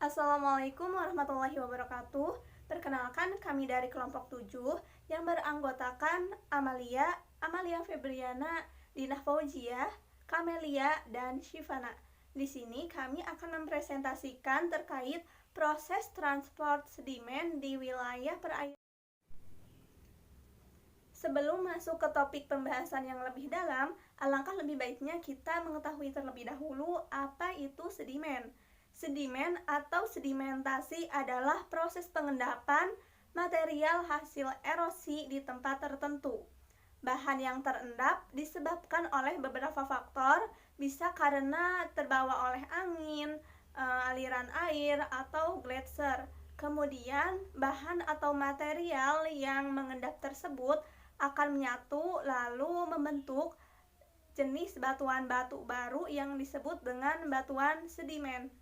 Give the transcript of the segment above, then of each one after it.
Assalamualaikum warahmatullahi wabarakatuh. Perkenalkan, kami dari kelompok 7 yang beranggotakan Amalia, Amalia Febriana, Dina Fauziah, Kamelia, dan Shivana. Di sini kami akan mempresentasikan terkait proses transport sedimen di wilayah perairan. Sebelum masuk ke topik pembahasan yang lebih dalam, alangkah lebih baiknya kita mengetahui terlebih dahulu apa itu sedimen. Sedimen atau sedimentasi adalah proses pengendapan material hasil erosi di tempat tertentu. Bahan yang terendap disebabkan oleh beberapa faktor, bisa karena terbawa oleh angin, aliran air, atau gletser. Kemudian, bahan atau material yang mengendap tersebut akan menyatu lalu membentuk jenis batuan batu baru yang disebut dengan batuan sedimen.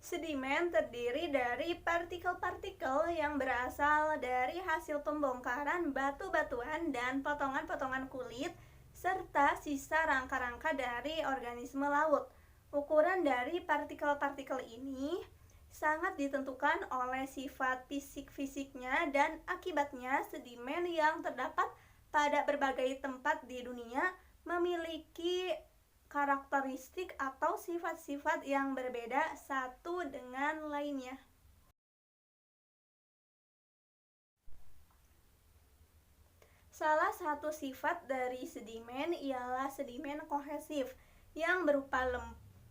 Sedimen terdiri dari partikel-partikel yang berasal dari hasil pembongkaran batu-batuan dan potongan-potongan kulit serta sisa rangka-rangka dari organisme laut. Ukuran dari partikel-partikel ini sangat ditentukan oleh sifat fisik-fisiknya dan akibatnya sedimen yang terdapat pada berbagai tempat di dunia memiliki karakteristik atau sifat-sifat yang berbeda satu dengan lainnya. Salah satu sifat dari sedimen ialah sedimen kohesif yang berupa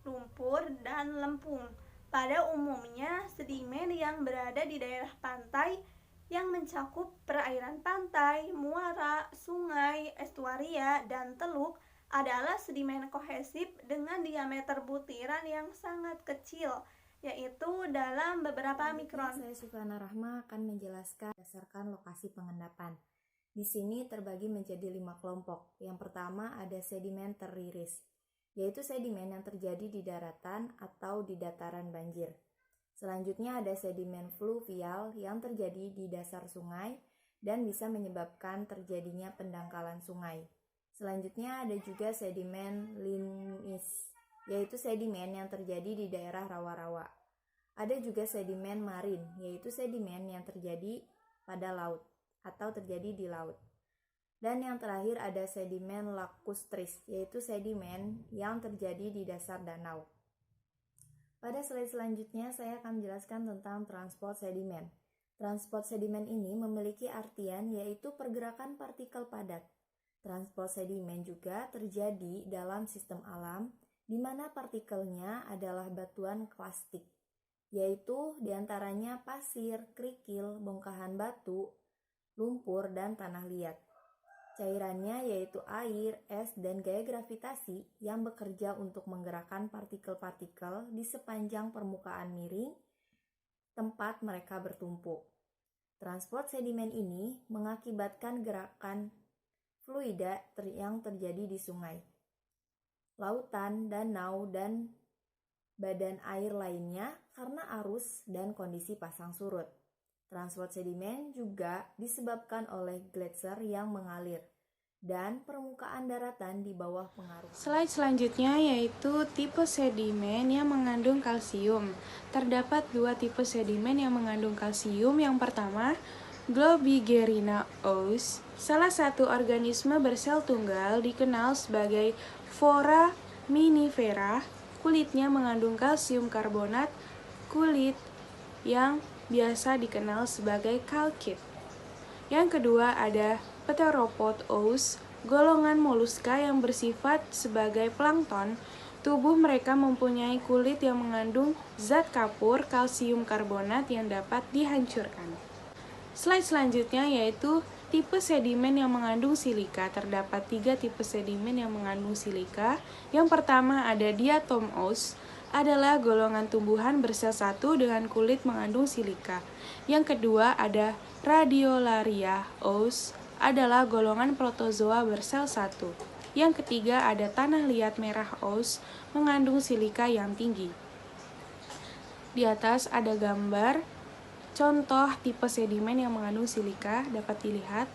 lumpur dan lempung. Pada umumnya, sedimen yang berada di daerah pantai yang mencakup perairan pantai, muara, sungai, estuaria, dan teluk adalah sedimen kohesif dengan diameter butiran yang sangat kecil, yaitu dalam beberapa mikron. Saya Shivana Rahma akan menjelaskan berdasarkan lokasi pengendapan. Di sini terbagi menjadi 5 kelompok. Yang pertama ada sedimen teriris, yaitu sedimen yang terjadi di daratan atau di dataran banjir. Selanjutnya ada sedimen fluvial yang terjadi di dasar sungai dan bisa menyebabkan terjadinya pendangkalan sungai. Selanjutnya ada juga sedimen linis, yaitu sedimen yang terjadi di daerah rawa-rawa. Ada juga sedimen marin, yaitu sedimen yang terjadi pada laut atau terjadi di laut. Dan yang terakhir ada sedimen lacustris, yaitu sedimen yang terjadi di dasar danau. Pada slide selanjutnya saya akan menjelaskan tentang transport sedimen. Transport sedimen ini memiliki artian yaitu pergerakan partikel padat. Transport sedimen juga terjadi dalam sistem alam di mana partikelnya adalah batuan klastik, yaitu diantaranya pasir, kerikil, bongkahan batu, lumpur, dan tanah liat. Cairannya yaitu air, es, dan gaya gravitasi yang bekerja untuk menggerakkan partikel-partikel di sepanjang permukaan miring tempat mereka bertumpuk. Transport sedimen ini mengakibatkan gerakan fluida yang terjadi di sungai, lautan, danau, dan badan air lainnya karena arus dan kondisi pasang surut. Transport sedimen juga disebabkan oleh gletser yang mengalir dan permukaan daratan di bawah pengaruh. Slide selanjutnya yaitu tipe sedimen yang mengandung kalsium. Terdapat 2 tipe sedimen yang mengandung kalsium. Yang pertama, Globigerina ous, salah satu organisme bersel tunggal dikenal sebagai foraminifera. Kulitnya mengandung kalsium karbonat, kulit yang biasa dikenal sebagai kalkit. Yang kedua ada Pteropod ous, golongan moluska yang bersifat sebagai plankton. Tubuh mereka mempunyai kulit yang mengandung zat kapur kalsium karbonat yang dapat dihancurkan. Slide selanjutnya yaitu tipe sedimen yang mengandung silika. Terdapat 3 tipe sedimen yang mengandung silika. Yang pertama ada diatom ous, adalah golongan tumbuhan bersel satu dengan kulit mengandung silika. Yang kedua ada Radiolaria ous, adalah golongan protozoa bersel satu. Yang ketiga ada tanah liat merah ous, mengandung silika yang tinggi. Di atas ada gambar contoh tipe sedimen yang mengandung silika, dapat dilihat.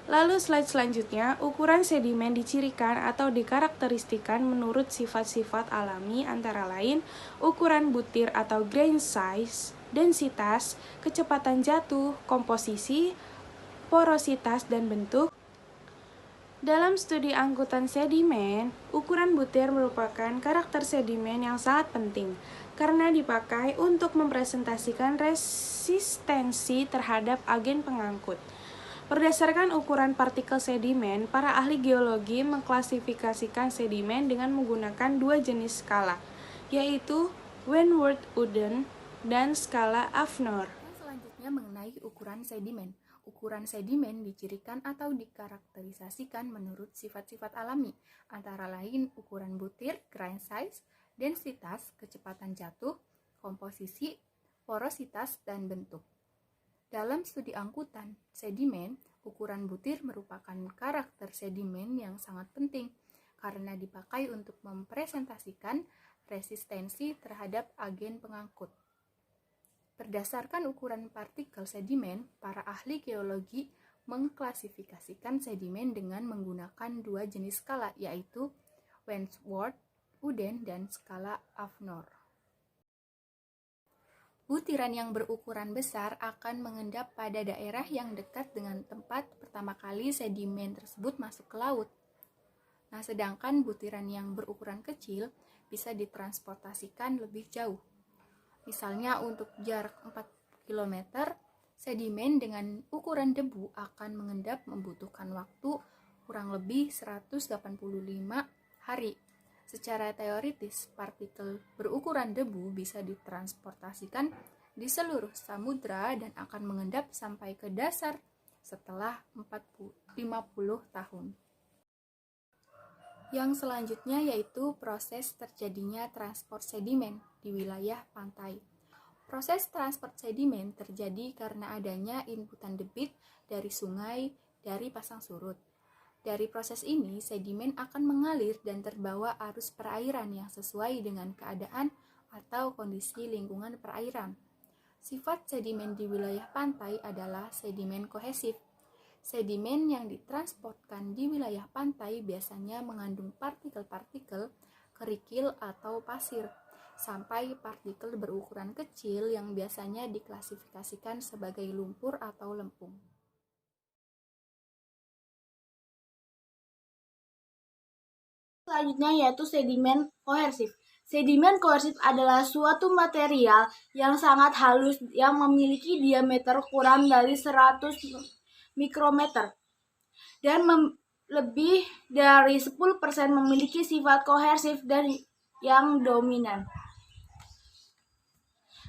Lalu slide selanjutnya, ukuran sedimen dicirikan atau dikarakteristikan menurut sifat-sifat alami antara lain ukuran butir atau grain size, densitas, kecepatan jatuh, komposisi, porositas, dan bentuk. Dalam studi angkutan sedimen, ukuran butir merupakan karakter sedimen yang sangat penting karena dipakai untuk mempresentasikan resistensi terhadap agen pengangkut. Berdasarkan ukuran partikel sedimen, para ahli geologi mengklasifikasikan sedimen dengan menggunakan dua jenis skala, yaitu Wentworth-Uden dan skala Afnor. Selanjutnya mengenai ukuran sedimen. Ukuran sedimen dicirikan atau dikarakterisasikan menurut sifat-sifat alami, antara lain ukuran butir, grain size, densitas, kecepatan jatuh, komposisi, porositas, dan bentuk. Dalam studi angkutan sedimen, ukuran butir merupakan karakter sedimen yang sangat penting karena dipakai untuk mempresentasikan resistensi terhadap agen pengangkut. Berdasarkan ukuran partikel sedimen, para ahli geologi mengklasifikasikan sedimen dengan menggunakan dua jenis skala, yaitu Wentworth-Uden dan skala Afnor. Butiran yang berukuran besar akan mengendap pada daerah yang dekat dengan tempat pertama kali sedimen tersebut masuk ke laut. Nah, sedangkan butiran yang berukuran kecil bisa ditransportasikan lebih jauh. Misalnya untuk jarak 4 km, sedimen dengan ukuran debu akan mengendap membutuhkan waktu kurang lebih 185 hari. Secara teoritis, partikel berukuran debu bisa ditransportasikan di seluruh samudra dan akan mengendap sampai ke dasar setelah 50 tahun. Yang selanjutnya yaitu proses terjadinya transport sedimen di wilayah pantai. Proses transport sedimen terjadi karena adanya inputan debit dari sungai dari pasang surut. Dari proses ini, sedimen akan mengalir dan terbawa arus perairan yang sesuai dengan keadaan atau kondisi lingkungan perairan. Sifat sedimen di wilayah pantai adalah sedimen kohesif. Sedimen yang ditransportkan di wilayah pantai biasanya mengandung partikel-partikel kerikil atau pasir, sampai partikel berukuran kecil yang biasanya diklasifikasikan sebagai lumpur atau lempung. Selanjutnya yaitu sedimen kohersif. Sedimen kohersif adalah suatu material yang sangat halus yang memiliki diameter kurang dari 100 mikrometer dan lebih dari 10% memiliki sifat kohersif dan yang dominan.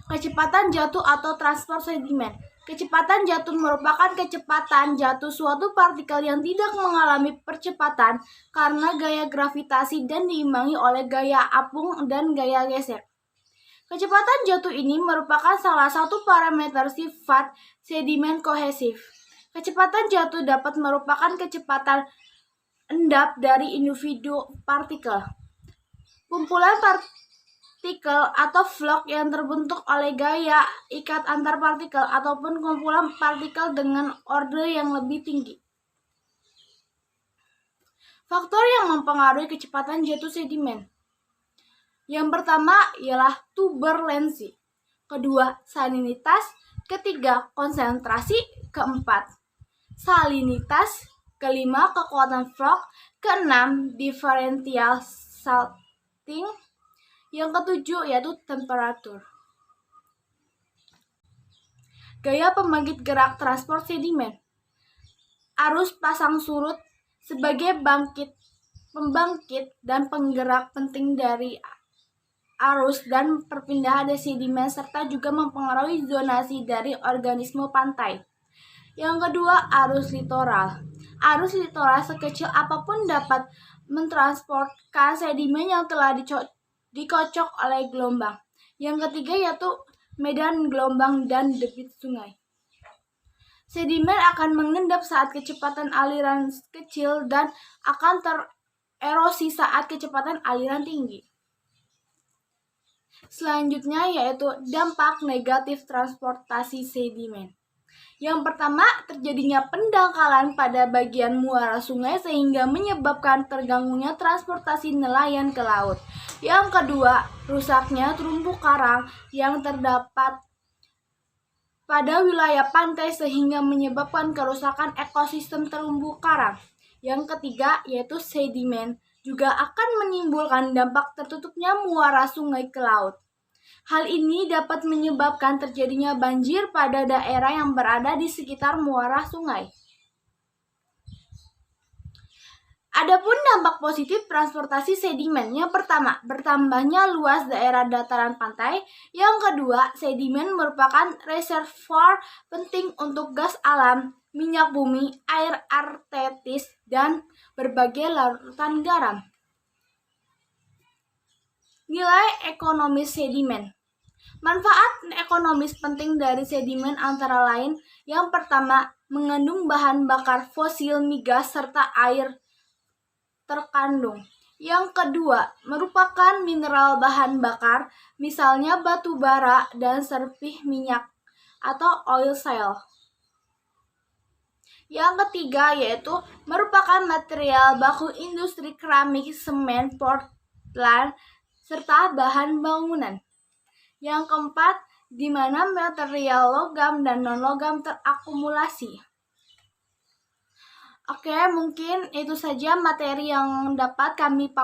Kecepatan jatuh atau transfer sedimen. Kecepatan jatuh merupakan kecepatan jatuh suatu partikel yang tidak mengalami percepatan karena gaya gravitasi dan diimbangi oleh gaya apung dan gaya geser. Kecepatan jatuh ini merupakan salah satu parameter sifat sedimen kohesif. Kecepatan jatuh dapat merupakan kecepatan endap dari individu partikel. Kumpulan partikel atau vlog yang terbentuk oleh gaya ikat antar partikel ataupun kumpulan partikel dengan order yang lebih tinggi. Faktor yang mempengaruhi kecepatan jatuh sedimen. Yang pertama ialah turbulensi, kedua salinitas, ketiga konsentrasi, keempat salinitas, kelima kekuatan vlog, keenam differential salting, yang ketujuh yaitu temperatur. Gaya pembangkit gerak transport sedimen. Arus pasang surut sebagai pembangkit dan penggerak penting dari arus dan perpindahan sedimen serta juga mempengaruhi zonasi dari organisme pantai. Yang kedua, arus litoral. Arus litoral sekecil apapun dapat mentransportkan sedimen yang telah dikocok oleh gelombang. Yang ketiga yaitu medan gelombang dan debit sungai. Sedimen akan mengendap saat kecepatan aliran kecil dan akan tererosi saat kecepatan aliran tinggi. Selanjutnya yaitu dampak negatif transportasi sedimen. Yang pertama, terjadinya pendangkalan pada bagian muara sungai sehingga menyebabkan terganggunya transportasi nelayan ke laut. Yang kedua, rusaknya terumbu karang yang terdapat pada wilayah pantai sehingga menyebabkan kerusakan ekosistem terumbu karang. Yang ketiga, yaitu sedimen, juga akan menimbulkan dampak tertutupnya muara sungai ke laut. Hal ini dapat menyebabkan terjadinya banjir pada daerah yang berada di sekitar muara sungai. Adapun dampak positif transportasi sedimen, yang pertama, bertambahnya luas daerah dataran pantai. Yang kedua, sedimen merupakan reservoir penting untuk gas alam, minyak bumi, air artetis, dan berbagai larutan garam. Nilai ekonomis sedimen. Manfaat ekonomis penting dari sedimen antara lain, yang pertama, mengandung bahan bakar fosil, migas, serta air terkandung. Yang kedua, merupakan mineral bahan bakar, misalnya batu bara dan serpih minyak atau oil shale. Yang ketiga, yaitu merupakan material baku industri keramik, semen, portland, serta bahan bangunan. Yang keempat, di mana material logam dan non-logam terakumulasi. Oke, mungkin itu saja materi yang dapat kami paparkan